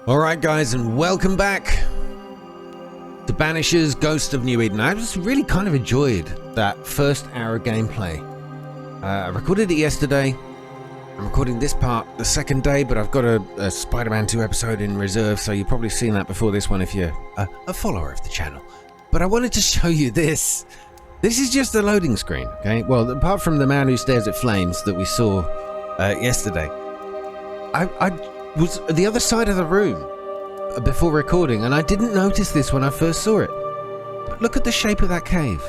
Alright guys, and welcome back to Banishers Ghost of New Eden. I just really kind of enjoyed that first hour of gameplay. I recorded it yesterday. I'm recording this part the second day, but I've got a Spider-Man 2 episode in reserve, so you've probably seen that before this one if you're a follower of the channel. But I wanted to show you this. This is just a loading screen, okay? Well, apart from the man who stares at flames that we saw yesterday, I was at the other side of the room before recording, and I didn't notice this when I first saw it. But look at the shape of that cave.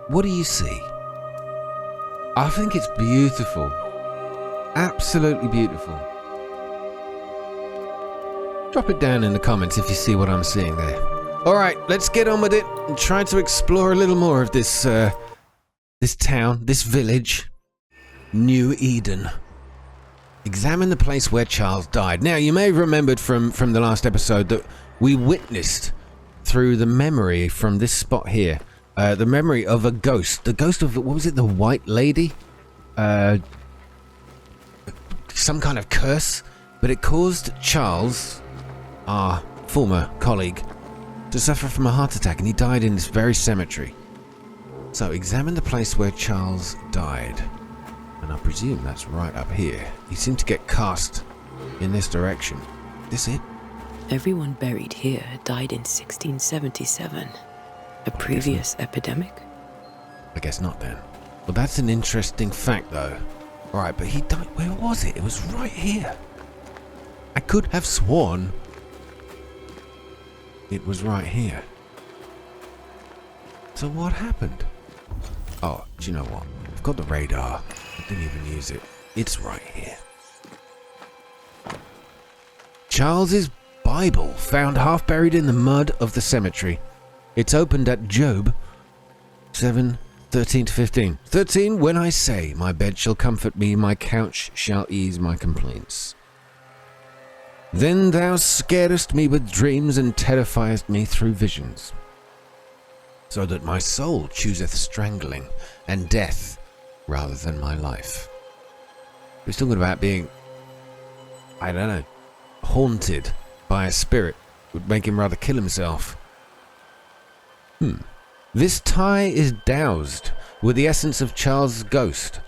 What do you see? I think it's beautiful. Absolutely beautiful. Drop it down in the comments if you see what I'm seeing there. Alright, let's get on with it and try to explore a little more of this this town, this village, New Eden. Examine the place where Charles died. Now, you may have remembered from the last episode that we witnessed through the memory from this spot here, the memory of a ghost. The ghost of, what was it, the White Lady? Some kind of curse, but it caused Charles, our former colleague, to suffer from a heart attack, and he died in this very cemetery. So, examine the place where Charles died. And I presume that's right up here. You seem to get cast in this direction. This it? Everyone buried here died in 1677. A previous epidemic? I guess not then. Well, that's an interesting fact though. Alright, but he died... Where was it? It was right here. I could have sworn it was right here. So what happened? Oh, do you know what? I've got the radar. I didn't even use it. It's right here. Charles's Bible, found half buried in the mud of the cemetery. It's opened at Job 7:13 to 15. 13, when I say, my bed shall comfort me, my couch shall ease my complaints. Then thou scarest me with dreams and terrifiest me through visions, so that my soul chooseth strangling and death rather than my life. He's talking about being, I don't know, haunted by a spirit. Would make him rather kill himself. This tie is doused with the essence of Charles' ghost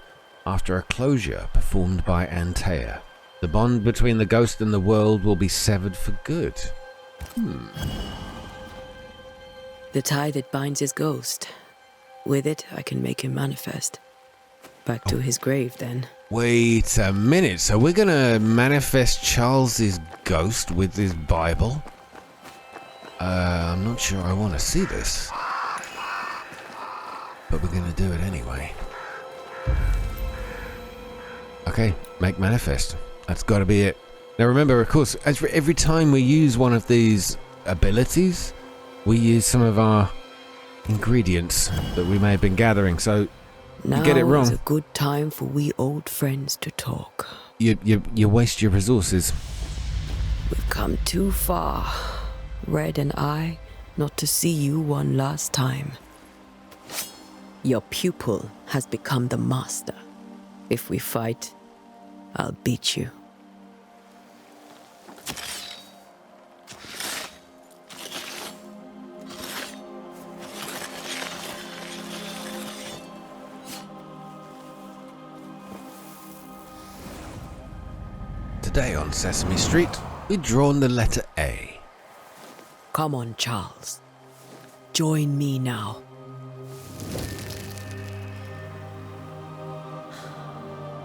after a closure performed by Antea. The bond between the ghost and the world will be severed for good. The tie that binds his ghost. With it, I can make him manifest. Back to his grave, then. Wait a minute, so we're gonna manifest Charles's ghost with his Bible? I'm not sure I want to see this. But we're gonna do it anyway. Okay, make manifest. That's gotta be it. Now remember, of course, every time we use one of these abilities, we use some of our ingredients that we may have been gathering, so now you get it wrong. Now is a good time for we old friends to talk. You waste your resources. We've come too far, Red and I, not to see you one last time. Your pupil has become the master. If we fight, I'll beat you. Today on Sesame Street, we've drawn the letter A. Come on, Charles. Join me now.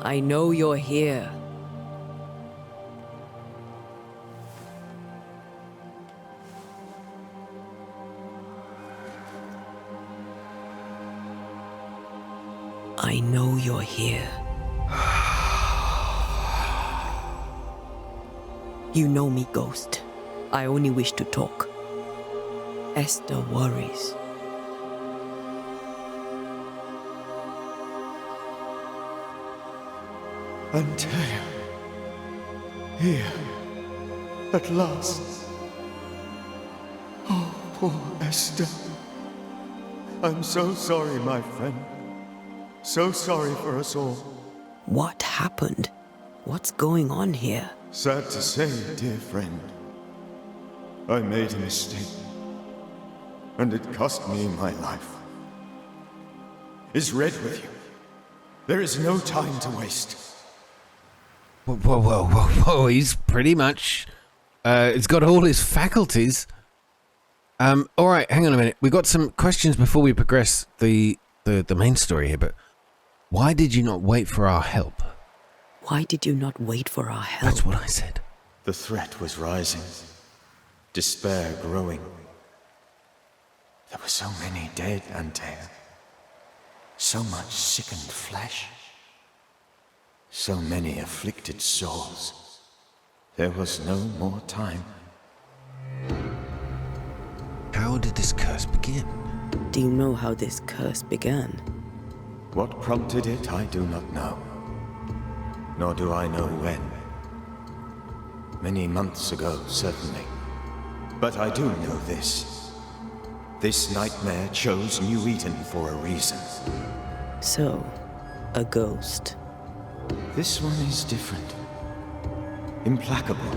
I know you're here. I know you're here. You know me, Ghost. I only wish to talk. Esther worries. Antea, here, at last. Oh, poor Esther. I'm so sorry, my friend. So sorry for us all. What happened? What's going on here? Sad to say, dear friend, I made a mistake, and it cost me my life. Is Red with you? There is no time to waste. Whoa. He's pretty much... he's got all his faculties. Alright, hang on a minute. We've got some questions before we progress the main story here, but why did you not wait for our help? Why did you not wait for our help? That's what I said. The threat was rising. Despair growing. There were so many dead, Antea. So much sickened flesh. So many afflicted souls. There was no more time. How did this curse begin? Do you know how this curse began? What prompted it, I do not know. Nor do I know when. Many months ago, certainly. But I do know this. This nightmare chose New Eden for a reason. So, a ghost. This one is different. Implacable.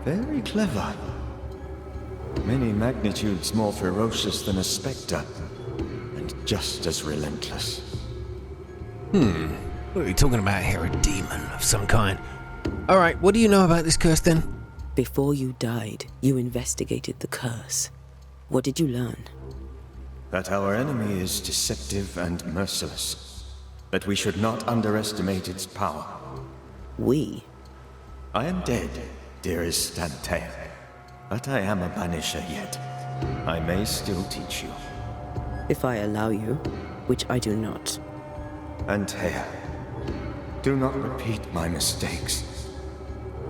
Very clever. Many magnitudes more ferocious than a spectre. And just as relentless. What are we talking about here? A demon of some kind. Alright, what do you know about this curse then? Before you died, you investigated the curse. What did you learn? That our enemy is deceptive and merciless. That we should not underestimate its power. We? I am dead, dearest Antea. But I am a Banisher yet. I may still teach you. If I allow you, which I do not. Antea, do not repeat my mistakes.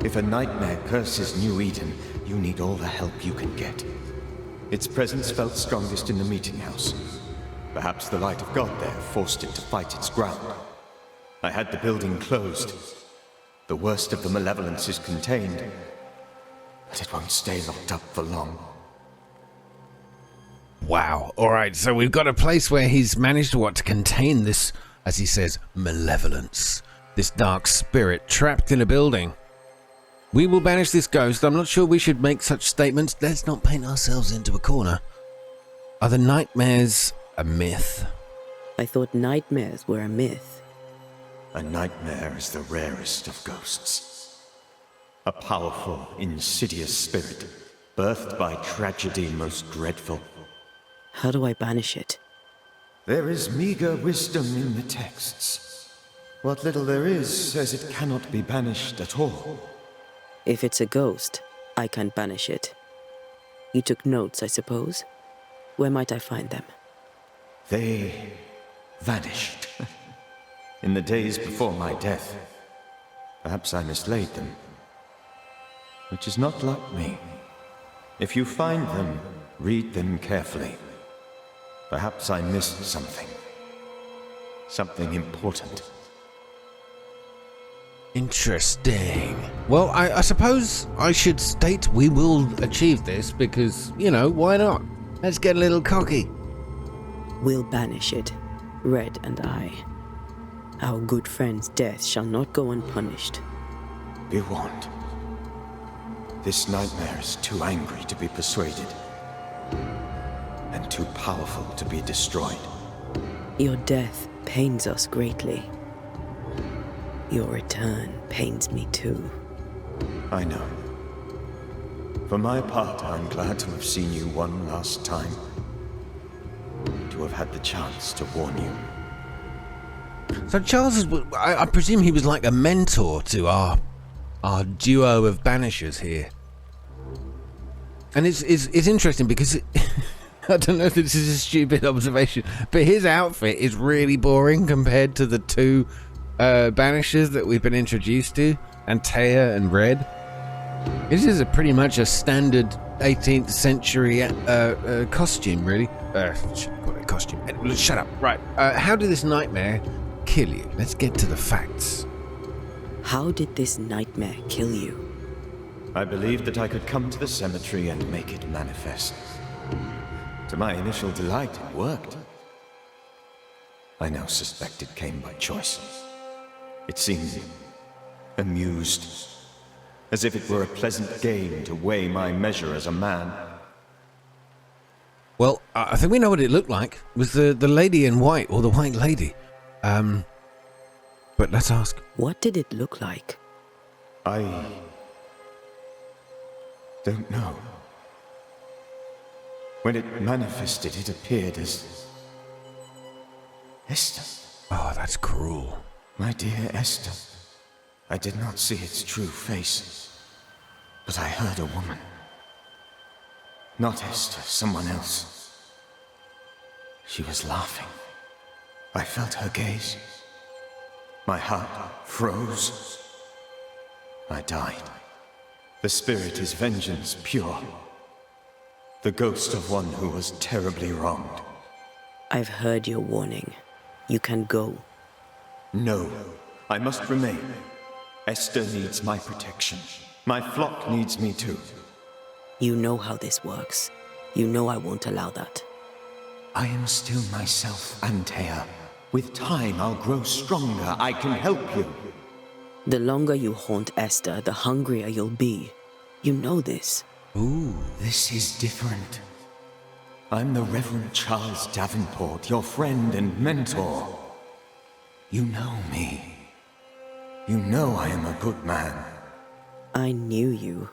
If a nightmare curses New Eden, you need all the help you can get. Its presence felt strongest in the meeting house. Perhaps the light of God there forced it to fight its ground. I had the building closed. The worst of the malevolence is contained, but it won't stay locked up for long. Wow. Alright, so we've got a place where he's managed to contain this, as he says, malevolence. This dark spirit trapped in a building. We will banish this ghost. I'm not sure we should make such statements. Let's not paint ourselves into a corner. Are the nightmares a myth? I thought nightmares were a myth. A nightmare is the rarest of ghosts. A powerful, insidious spirit, birthed by tragedy most dreadful. How do I banish it? There is meager wisdom in the texts. What little there is says it cannot be banished at all. If it's a ghost, I can't banish it. You took notes, I suppose? Where might I find them? They vanished. In the days before my death. Perhaps I mislaid them. Which is not like me. If you find them, read them carefully. Perhaps I missed something. Something important. Interesting. Well, I suppose I should state we will achieve this because, you know, why not? Let's get a little cocky. We'll banish it, Red and I. Our good friend's death shall not go unpunished. Be warned. This nightmare is too angry to be persuaded. And too powerful to be destroyed. Your death pains us greatly. Your return pains me too. I know. For my part, I'm glad to have seen you one last time. To have had the chance to warn you. So Charles is, I presume he was like a mentor to our duo of Banishers here. And it's interesting because I don't know if this is a stupid observation, but his outfit is really boring compared to the two Banishers that we've been introduced to, Antea and Red. This is pretty much a standard 18th century costume, really. Call it costume. Shut up. Right. How did this nightmare kill you? Let's get to the facts. How did this nightmare kill you? I believed that I could come to the cemetery and make it manifest. To my initial delight, it worked. I now suspect it came by choice. It seemed amused, as if it were a pleasant game to weigh my measure as a man. Well, I think we know what it looked like. It was the lady in white, or the white lady. But let's ask. What did it look like? I don't know. When it manifested, it appeared as Esther. Oh, that's cruel. My dear Esther. I did not see its true face, but I heard a woman. Not Esther, someone else. She was laughing. I felt her gaze. My heart froze. I died. The spirit is vengeance pure. The ghost of one who was terribly wronged. I've heard your warning. You can go. No, I must remain. Esther needs my protection. My flock needs me too. You know how this works. You know I won't allow that. I am still myself, Antea. With time, I'll grow stronger. I can help you. The longer you haunt Esther, the hungrier you'll be. You know this. Ooh. This is different. I'm the Reverend Charles Davenport, your friend and mentor. You know me. You know I am a good man. I knew you.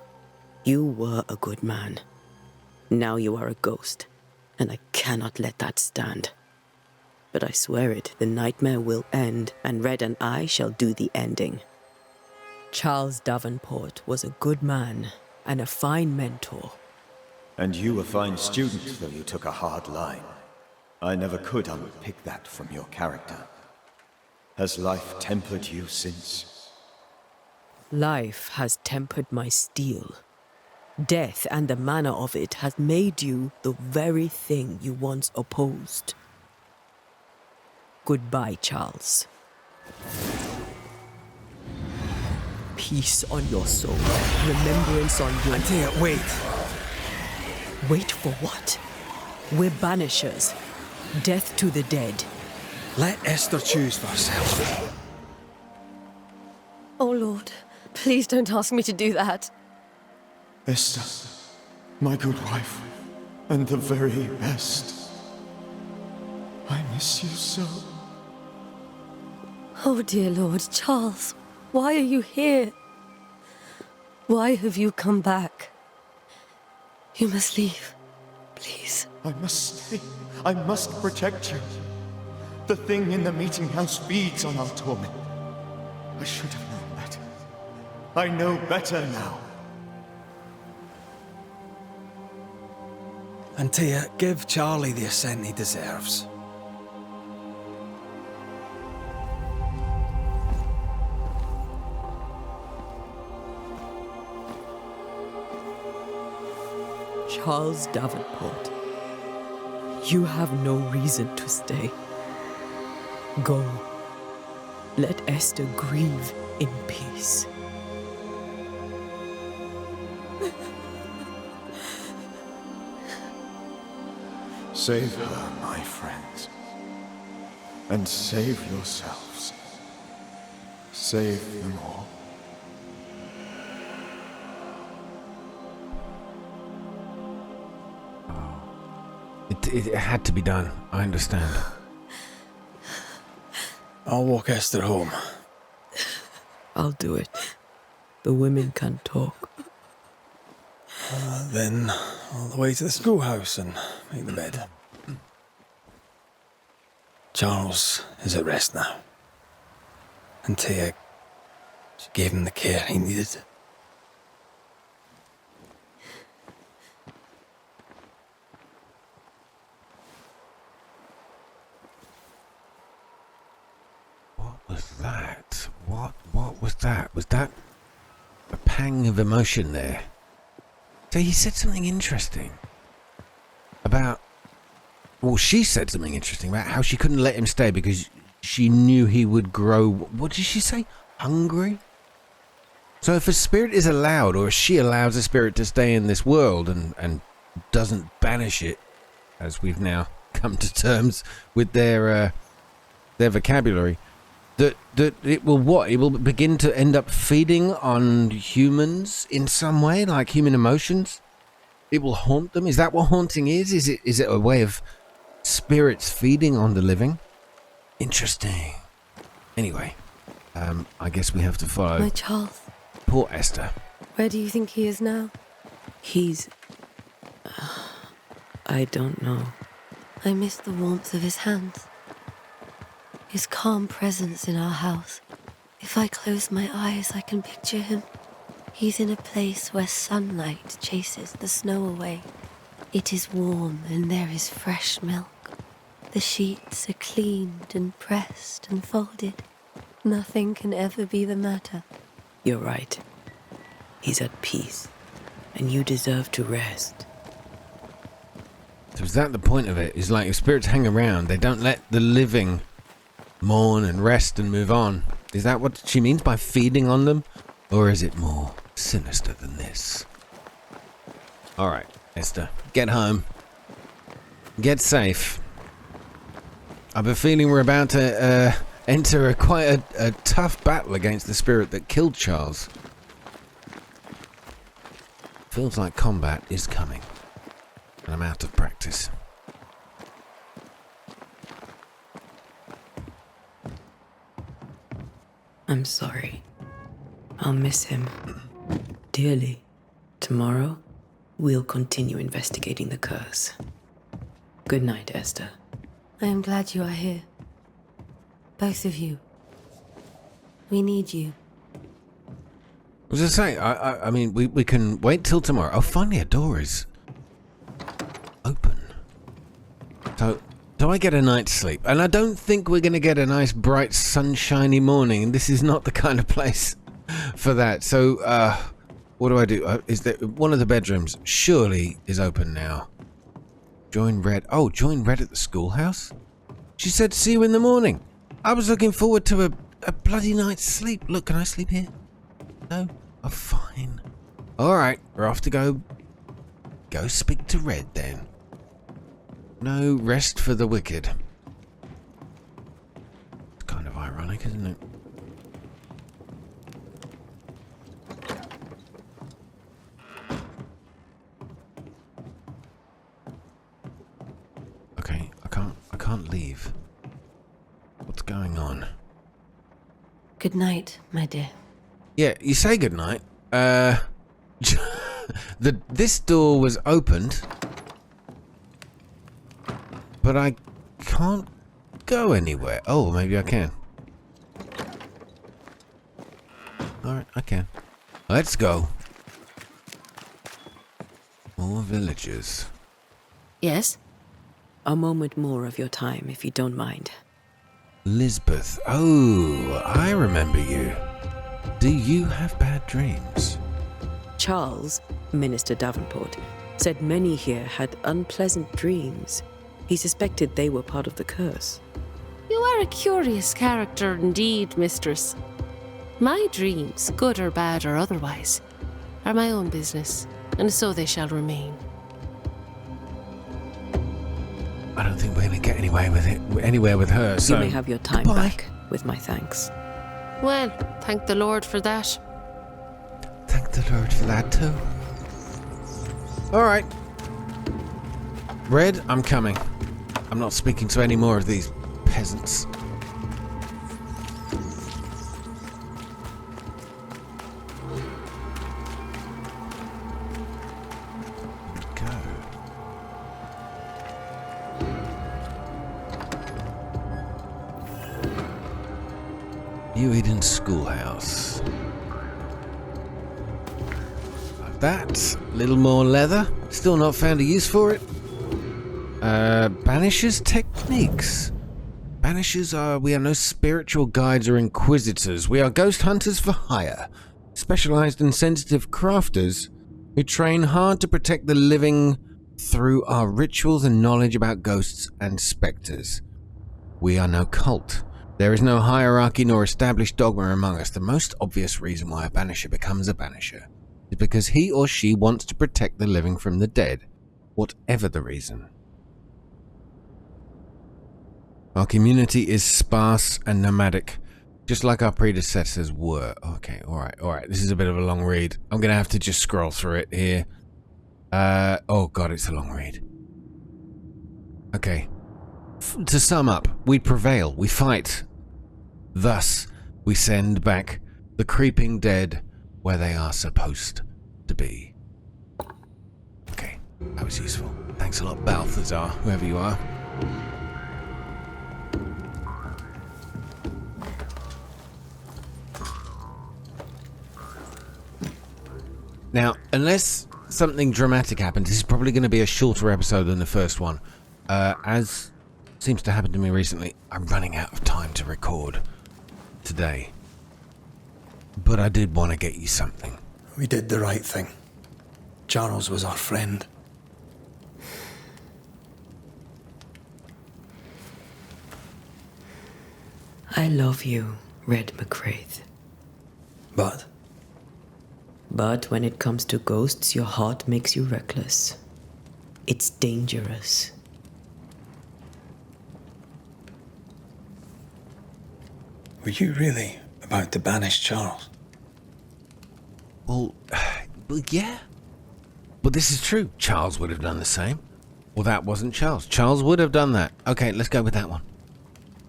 You were a good man. Now you are a ghost, and I cannot let that stand. But I swear it, the nightmare will end, and Red and I shall do the ending. Charles Davenport was a good man and a fine mentor. And you a fine student, though you took a hard line. I never could unpick that from your character. Has life tempered you since? Life has tempered my steel. Death and the manner of it has made you the very thing you once opposed. Goodbye, Charles. Peace on your soul. Remembrance on your... Antea, wait. Wait for what? We're banishers. Death to the dead. Let Esther choose for herself. Oh, Lord. Please don't ask me to do that. Esther, my good wife, and the very best. I miss you so. Oh, dear Lord. Charles, why are you here? Why have you come back? You must leave. Please. I must stay. I must protect you. The thing in the meeting house feeds on our torment. I should have known better. I know better now. Antea, give Charlie the ascent he deserves. Charles Davenport, you have no reason to stay. Go. Let Esther grieve in peace. Save her, my friends. And save yourselves. Save them all. It had to be done. I understand. I'll walk Esther home. I'll do it. The women can talk. Then all the way to the schoolhouse and make the bed. Charles is at rest now. Antea, she gave him the care he needed. What was that? What was that? Was that a pang of emotion there? So he said something interesting about... Well, she said something interesting about how she couldn't let him stay because she knew he would grow... What did she say? Hungry? So if a spirit is allowed, or if she allows a spirit to stay in this world and doesn't banish it, as we've now come to terms with their vocabulary, That it will what? It will begin to end up feeding on humans in some way, like human emotions? It will haunt them? Is that what haunting is? Is it a way of spirits feeding on the living? Interesting. Anyway, I guess we have to follow. My Charles. Poor Esther. Where do you think he is now? He's... I don't know. I miss the warmth of his hands. His calm presence in our house. If I close my eyes, I can picture him. He's in a place where sunlight chases the snow away. It is warm and there is fresh milk. The sheets are cleaned and pressed and folded. Nothing can ever be the matter. You're right. He's at peace, and you deserve to rest. So is that the point of it? Is like if spirits hang around, they don't let the living mourn and rest and move on. Is that what she means by feeding on them? Or is it more sinister than this? Alright, Esther, get home. Get safe. I have a feeling we're about to enter quite a tough battle against the spirit that killed Charles. Feels like combat is coming. And I'm out of practice. I'm sorry. I'll miss him dearly. Tomorrow, we'll continue investigating the curse. Good night, Esther. I am glad you are here. Both of you. We need you. I was just saying, I mean, we can wait till tomorrow. Oh, finally a door is open. So I get a night's sleep. And I don't think we're going to get a nice, bright, sunshiny morning. And this is not the kind of place for that. So, what do? Is there one of the bedrooms surely is open now? Join Red. Oh, join Red at the schoolhouse? She said, see you in the morning. I was looking forward to a bloody night's sleep. Look, can I sleep here? No? Oh, fine. Alright, we're off to go speak to Red then. No rest for the wicked. It's kind of ironic, isn't it? Okay, I can't leave. What's going on? Good night, my dear. Yeah, you say goodnight. This door was opened, but I can't go anywhere. Oh, maybe I can. Alright, I can. Let's go. More villagers. Yes? A moment more of your time, if you don't mind. Lisbeth. Oh, I remember you. Do you have bad dreams? Charles, Minister Davenport, said many here had unpleasant dreams. He suspected they were part of the curse. You are a curious character indeed, mistress. My dreams, good or bad or otherwise, are my own business, and so they shall remain. I don't think we're going to get anywhere with her, so... You may have your time goodbye. back, with my thanks. Well, thank the Lord for that. Thank the Lord for that too. Alright. Red, I'm coming. I'm not speaking to any more of these peasants. Go. New Eden Schoolhouse. Like that. Little more leather. Still not found a use for it. Banishers techniques. Banishers we are no spiritual guides or inquisitors. We are ghost hunters for hire. Specialized and sensitive crafters who train hard to protect the living through our rituals and knowledge about ghosts and specters. We are no cult. There is no hierarchy nor established dogma among us. The most obvious reason why a banisher becomes a banisher is because he or she wants to protect the living from the dead, whatever the reason. Our community is sparse and nomadic. Just like our predecessors were. Okay, alright. This is a bit of a long read. I'm going to have to just scroll through it here. Oh god, it's a long read. Okay. To sum up, we prevail, we fight. Thus, we send back the creeping dead where they are supposed to be. Okay, that was useful. Thanks a lot, Balthazar, whoever you are. Now, unless something dramatic happens, this is probably going to be a shorter episode than the first one. As seems to happen to me recently, I'm running out of time to record today. But I did want to get you something. We did the right thing. Charles was our friend. I love you, Red McWraith. But when it comes to ghosts, your heart makes you reckless. It's dangerous. Were you really about to banish Charles? Well, yeah. But this is true. Charles would have done the same. Well, that wasn't Charles. Charles would have done that. Okay, let's go with that one.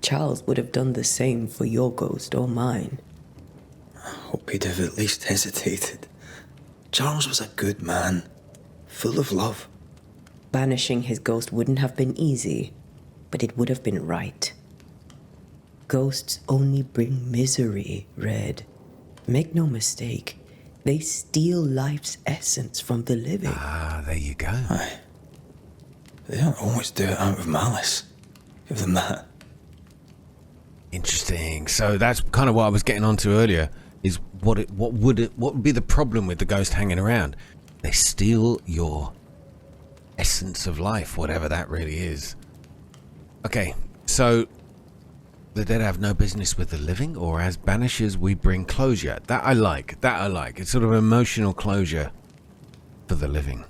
Charles would have done the same for your ghost or mine. I hope he'd have at least hesitated. Charles was a good man, full of love. Banishing his ghost wouldn't have been easy, but it would have been right. Ghosts only bring misery, Red. Make no mistake, they steal life's essence from the living. Ah, there you go. Aye. They don't always do it out of malice. Give them that. Interesting. So that's kind of what I was getting onto earlier. Is what would be the problem with the ghost hanging around? They steal your essence of life, whatever that really is. Okay, so the dead have no business with the living, or as banishers we bring closure. That I like. It's sort of emotional closure for the living.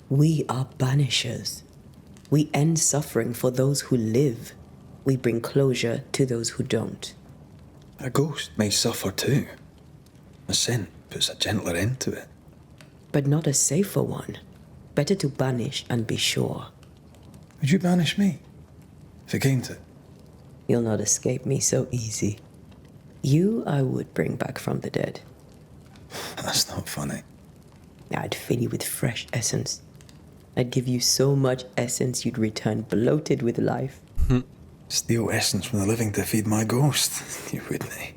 We are banishers. We end suffering for those who live. We bring closure to those who don't. A ghost may suffer too. A sin puts a gentler end to it. But not a safer one. Better to banish and be sure. Would you banish me? If it came to it? You'll not escape me so easy. You I would bring back from the dead. That's not funny. I'd fill you with fresh essence. I'd give you so much essence you'd return bloated with life. Steal essence from the living to feed my ghost. You wouldn't, eh?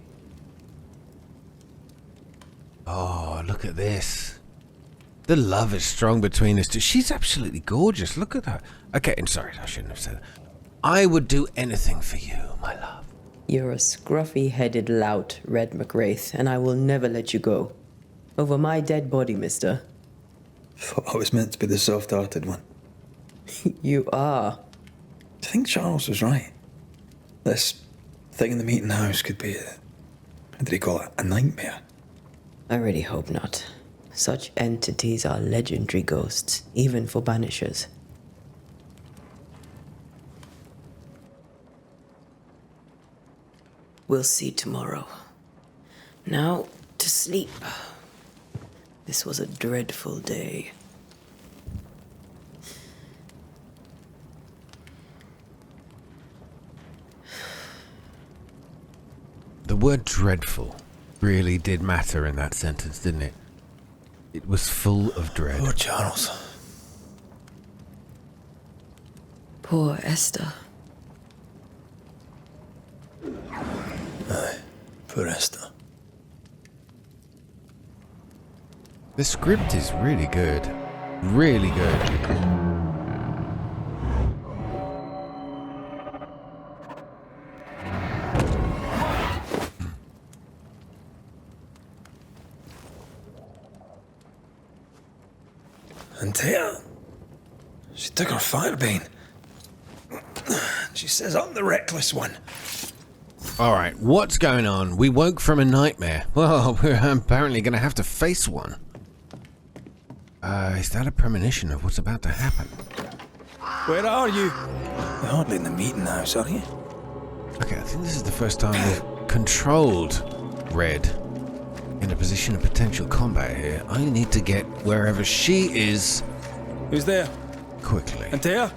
Oh, look at this. The love is strong between us two. She's absolutely gorgeous. Look at her. Okay, I'm sorry. I shouldn't have said that. I would do anything for you, my love. You're a scruffy-headed lout, Red McWraith, and I will never let you go. Over my dead body, mister. Thought I was meant to be the soft-hearted one. You are. Do you think Charles was right? This thing in the meeting house could be how did he call it? A nightmare? I really hope not. Such entities are legendary ghosts, even for banishers. We'll see tomorrow. Now, to sleep. This was a dreadful day. The word dreadful really did matter in that sentence, didn't it? It was full of dread. Poor Charles. Poor Esther. Aye, poor Esther. The script is really good. Really good. Antea, she took her firebane. She says I'm the reckless one. Alright, what's going on? We woke from a nightmare. Well, we're apparently going to have to face one. Is that a premonition of what's about to happen? Where are you? You're hardly in the meeting house, are you? Okay, I think this is the first time we've controlled Red in a position of potential combat here. I need to get wherever she is. Who's there? Quickly. Antea?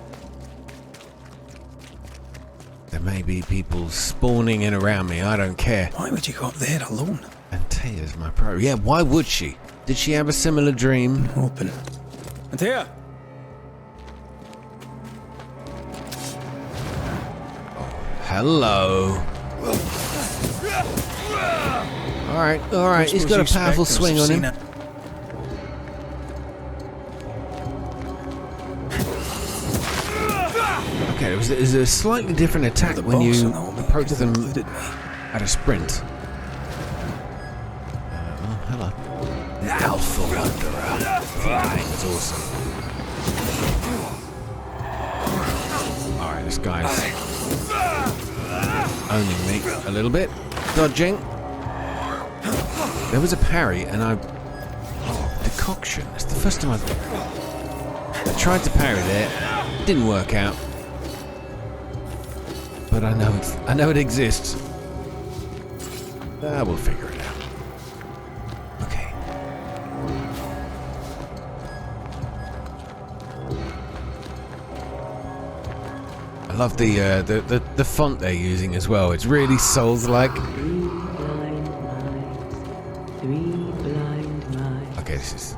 There may be people spawning in around me. I don't care. Why would you go up there alone? Antea's my pro. Yeah, why would she? Did she have a similar dream? Open. Antea? Hello. Alright, he's got a powerful swing on him. Okay, there's a slightly different attack when you approach them at a sprint. Oh, hello. The Alpha Wanderer. Flying is awesome. Alright, this guy's owning me a little bit. Dodging. There was a parry and decoction. It's the first time I tried to parry there. Didn't work out. But I know it exists. We'll figure it out. Okay. I love the font they're using as well. It's really Souls-like. Okay, this is.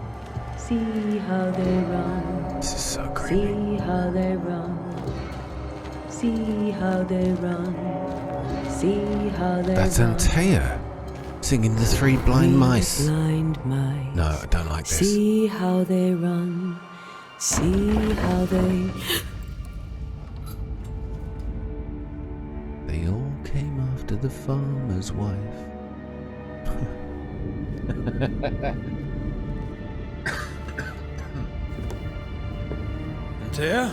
See how they run. This is so creepy. See how they run. See how they run. See how they That's run. Antea singing the Three Blind Mice. Blind mice. No, I don't like this. See how they run. See how they. They all came after the farmer's wife. Antea?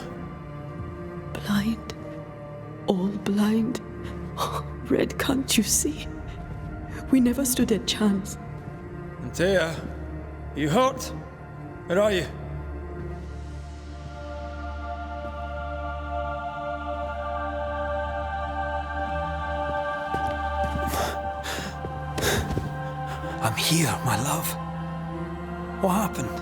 Blind. All blind. Red, can't you see? We never stood a chance. Antea? You hurt? Where are you? I'm here, my love. What happened?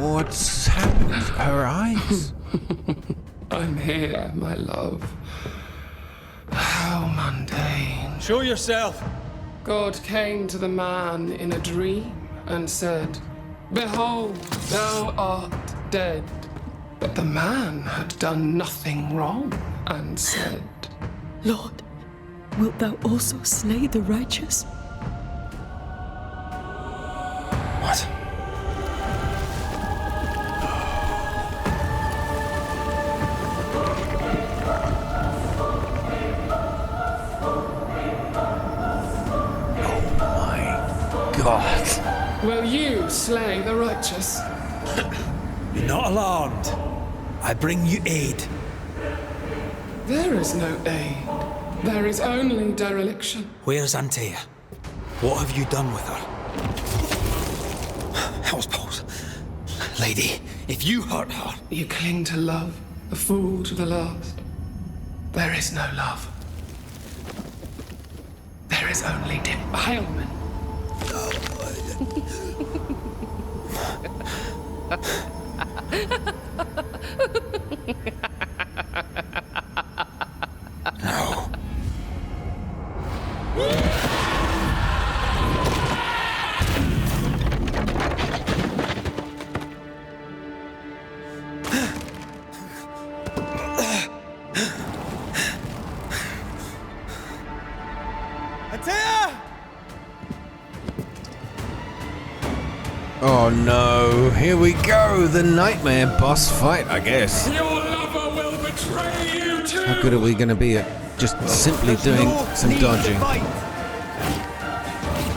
What's happened? Her eyes? I'm here, my love. How mundane. Show yourself! God came to the man in a dream and said, "Behold, thou art dead." But the man had done nothing wrong and said, Lord, wilt thou also slay the righteous? What? God. "Will you slay the righteous?" Be not alarmed. I bring you aid. There is no aid. There is only dereliction. Where's Antea? What have you done with her? Hellsballs. Lady, if you hurt her... You cling to love, a fool to the last. There is no love. There is only defilement. No. Oh no, here we go, the nightmare boss fight, I guess. Your lover will betray you too! How good are we going to be at just simply doing some dodging?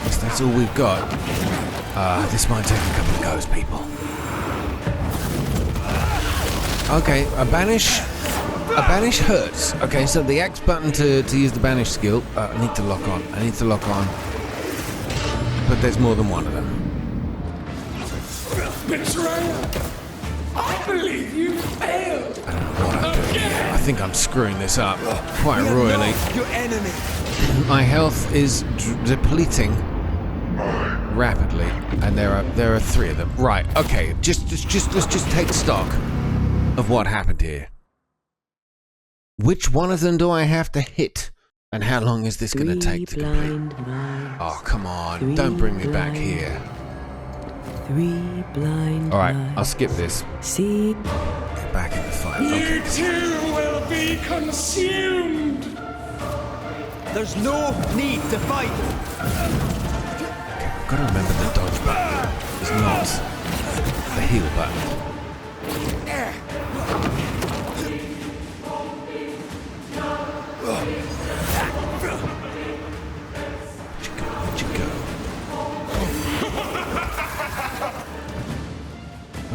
Guess that's all we've got. This might take a couple of goes, people. Okay, a banish hurts. Okay, so the X button to use the banish skill, I need to lock on. But there's more than one of them. Betrayer! I believe you failed! I don't know what I'm doing here. I think I'm screwing this up quite royally. Your enemy. My health is depleting rapidly, and there are 3 of them. Right, okay, let's just take stock of what happened here. Which one of them do I have to hit? And how long is this going to take to complete? Oh, come on. Don't bring me back here. 3 blind Alright, mice. I'll skip this. See? Get back in the fight. You Okay. too will be consumed! There's no need to fight. I've got to remember the dodge button is not the heal button. Where'd you go?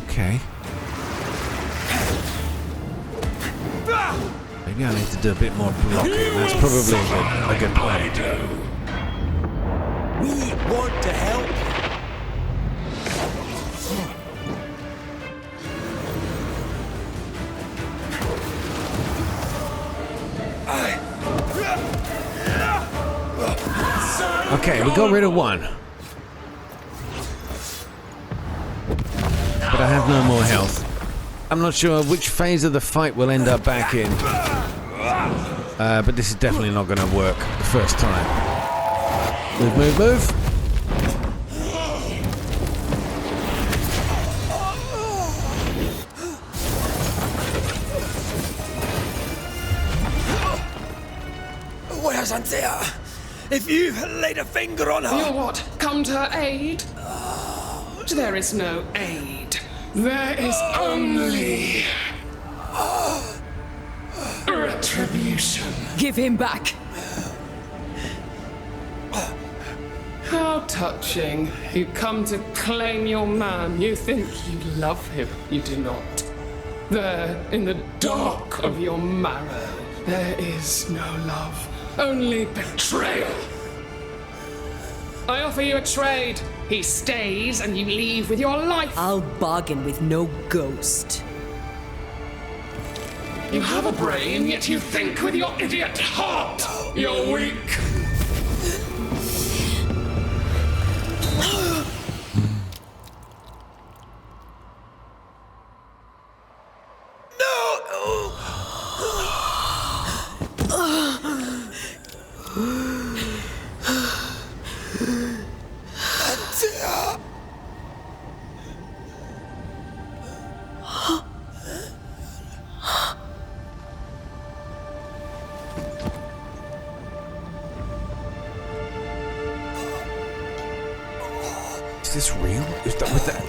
Okay. Maybe I need to do a bit more blocking. That's probably a good point. We want to help. Okay, we got rid of one. But I have no more health. I'm not sure which phase of the fight we'll end up back in. But this is definitely not going to work the first time. Move, move, move. Where's Antea? If you laid a finger on her... You'll what? Come to her aid? There is no aid. There is only... retribution. Give him back! How touching. You come to claim your man. You think you love him. You do not. There, in the dark of your marrow, there is no love. Only betrayal. I offer you a trade. He stays and you leave with your life. I'll bargain with no ghost. You have a brain, yet you think with your idiot heart. You're weak. Is this real? Is that with that?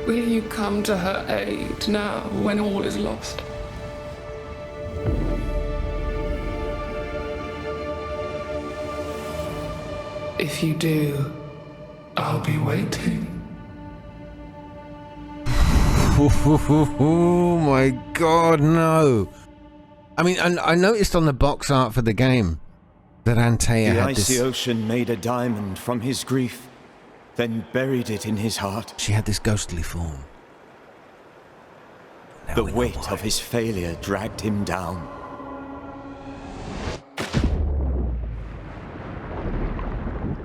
Will you come to her aid now when all is lost? If you do, I'll be waiting. Oh my god, no. I mean, I noticed on the box art for the game that Antea The had icy this... ocean made a diamond from his grief, then buried it in his heart. She had this ghostly form. Now The we know weight why. of his failure dragged him down.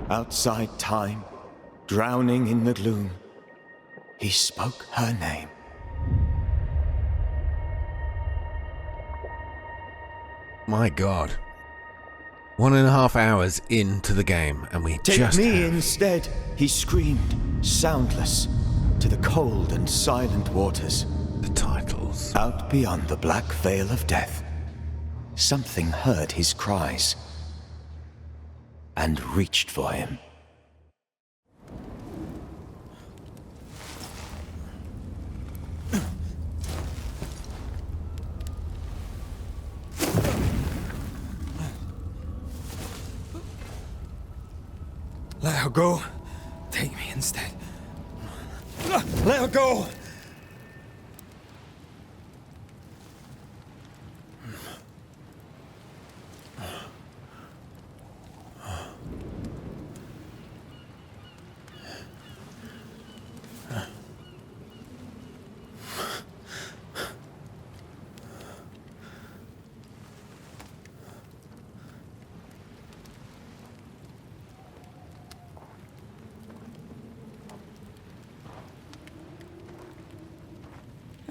Outside time, drowning in the gloom, he spoke her name. My god. 1.5 hours into the game, and we Take just me have... instead, he screamed, soundless, to the cold and silent waters. the titles. Out beyond the black veil of death, something heard his cries and reached for him. Let her go. Take me instead. Let her go!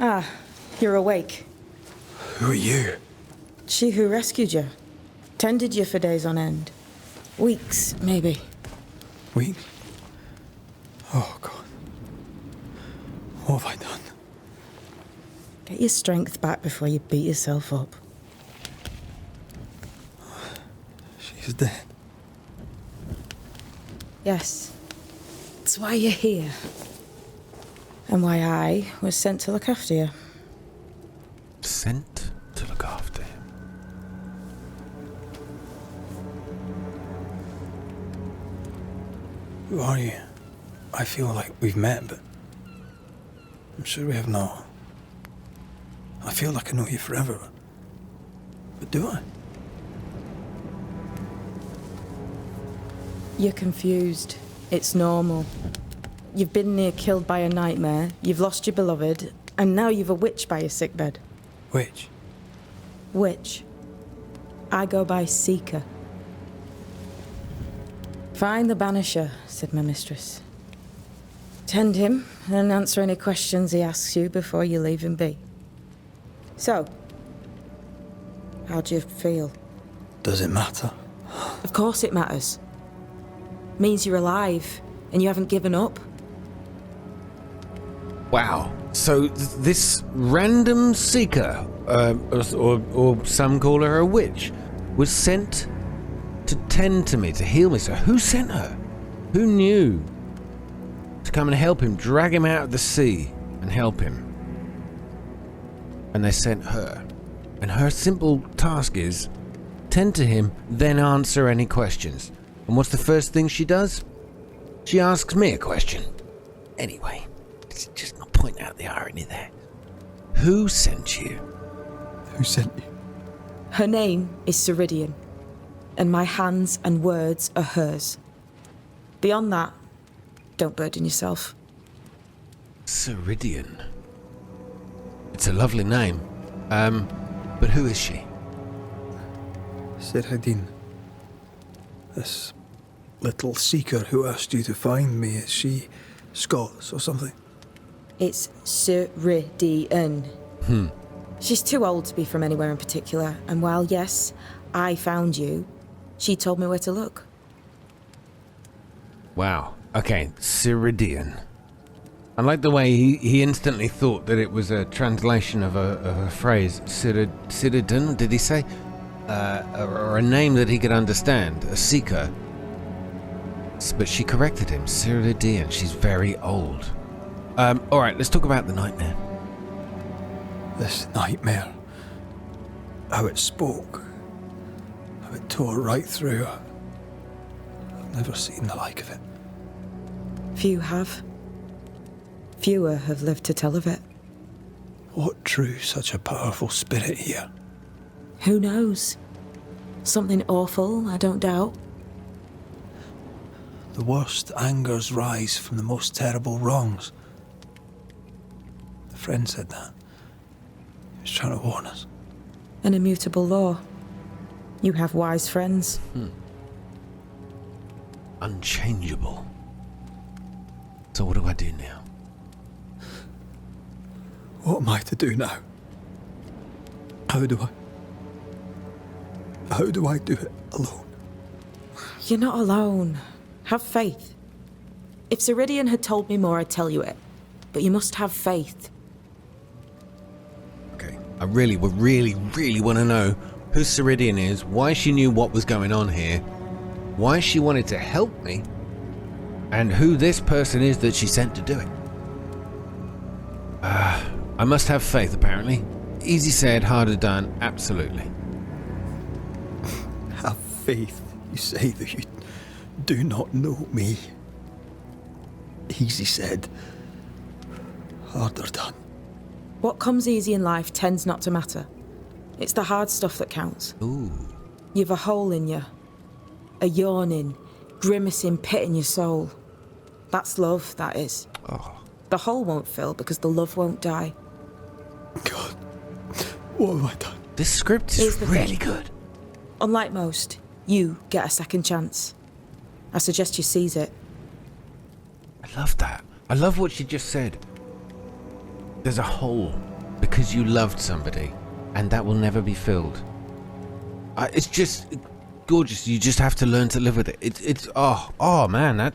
Ah, you're awake. Who are you? She who rescued you. Tended you for days on end. Weeks, maybe. Weeks? Oh, God. What have I done? Get your strength back before you beat yourself up. She's dead. Yes. That's why you're here. And why I was sent to look after you. Sent to look after him. Who are you? I feel like we've met, but I'm sure we have not. I feel like I know you forever, but do I? You're confused. It's normal. You've been near killed by a nightmare, you've lost your beloved, and now you've a witch by your sickbed. Which? Witch. I go by Seeker. Find the Banisher, said my mistress. Tend him, and answer any questions he asks you before you leave him be. So, how do you feel? Does it matter? Of course it matters. Means you're alive, and you haven't given up. Wow. So this random seeker, or some call her a witch, was sent to tend to me, to heal me. So who sent her? Who knew to come and help him, drag him out of the sea and help him? And they sent her. And her simple task is tend to him, then answer any questions. And what's the first thing she does? She asks me a question. Anyway, it's just not pointing out the irony there. Who sent you? Who sent you? Her name is Ceridian, and my hands and words are hers. Beyond that, don't burden yourself. Ceridian. It's a lovely name. But who is she? Ceridian. This little seeker who asked you to find me, is she Scots or something? It's Ceridian. She's too old to be from anywhere in particular, and while yes, I found you, she told me where to look. Wow. Okay, Ceridian. I like the way he instantly thought that it was a translation of a phrase. Ceridian, did he say? Or a name that he could understand. A seeker. But she corrected him. Ceridian. She's very old. Alright, let's talk about the nightmare. This nightmare. How it spoke. How it tore right through her. I've never seen the like of it. Few have. Fewer have lived to tell of it. What drew such a powerful spirit here? Who knows? Something awful, I don't doubt. The worst angers rise from the most terrible wrongs. The friend said that. He was trying to warn us. An immutable law. You have wise friends. Unchangeable. So what do I do now? What am I to do now? How do I do it alone? You're not alone. Have faith. If Ceridian had told me more, I'd tell you it. But you must have faith. Okay. I really want to know who Ceridian is, why she knew what was going on here, why she wanted to help me, and who this person is that she sent to do it. I must have faith, apparently. Easy said, harder done, absolutely. Have faith. You say that you do not know me. Easy said, harder done. What comes easy in life tends not to matter. It's the hard stuff that counts. Ooh. You've a hole in you. A yawning, grimacing pit in your soul. That's love, that is. Oh. The hole won't fill because the love won't die. God, what have I done? This script Here's is the really thing. good. Unlike most, you get a second chance. I suggest you seize it. I love that. I love what she just said. There's a hole because you loved somebody, and that will never be filled. It's just gorgeous. You just have to learn to live with it. It's oh man,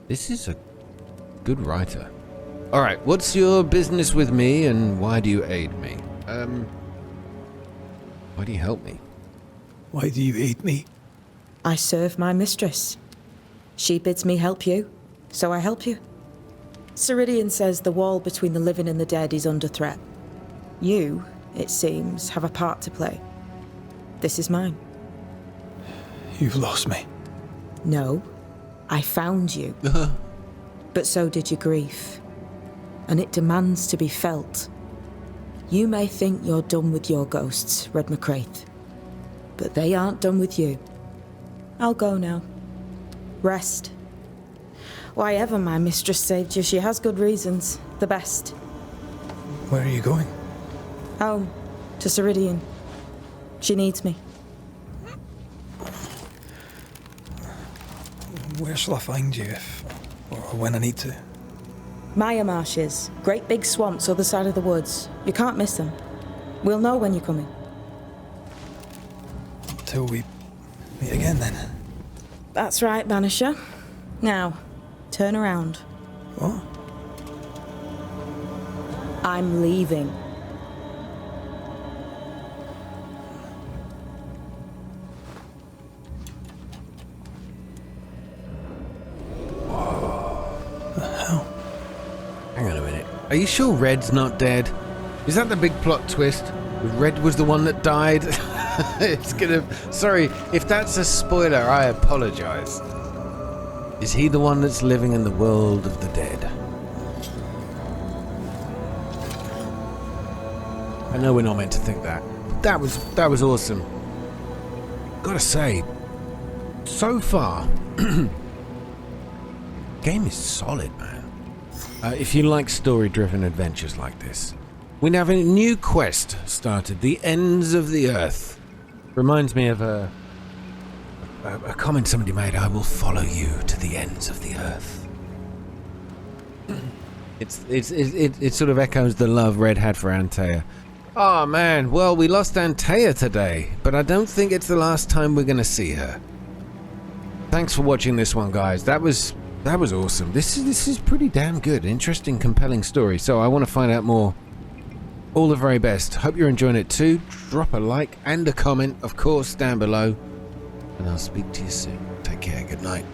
this is a good writer. All right, what's your business with me, and why do you aid me? Why do you help me? Why do you aid me? I serve my mistress. She bids me help you, so I help you. Ceridian says the wall between the living and the dead is under threat. You, it seems, have a part to play. This is mine. You've lost me. No, I found you. But so did your grief. And it demands to be felt. You may think you're done with your ghosts, Red McCraith. But they aren't done with you. I'll go now. Rest. Why ever my mistress saved you, she has good reasons. The best. Where are you going? Home. To Ceridian. She needs me. Where shall I find you if, or when I need to? Maya marshes. Great big swamps other side of the woods. You can't miss them. We'll know when you're coming. Until we meet again then. That's right, Banisher. Now, turn around. What? I'm leaving. Hang on a minute. Are you sure Red's not dead? Is that the big plot twist? Red was the one that died? It's gonna... Sorry, if that's a spoiler, I apologize. Is he the one that's living in the world of the dead? I know we're not meant to think that. That was awesome. Gotta say, so far, game is solid, man. If you like story-driven adventures like this, we now have a new quest started, The Ends of the Earth. Reminds me of a comment somebody made, I will follow you to the ends of the earth. It sort of echoes the love Red had for Antea. Oh man, well we lost Antea today, but I don't think it's the last time we're gonna see her. Thanks for watching this one, guys. That was awesome. This is pretty damn good. Interesting, compelling story. So I want to find out more. All the very best. Hope you're enjoying it too. Drop a like and a comment, of course, down below. And I'll speak to you soon. Take care. Good night.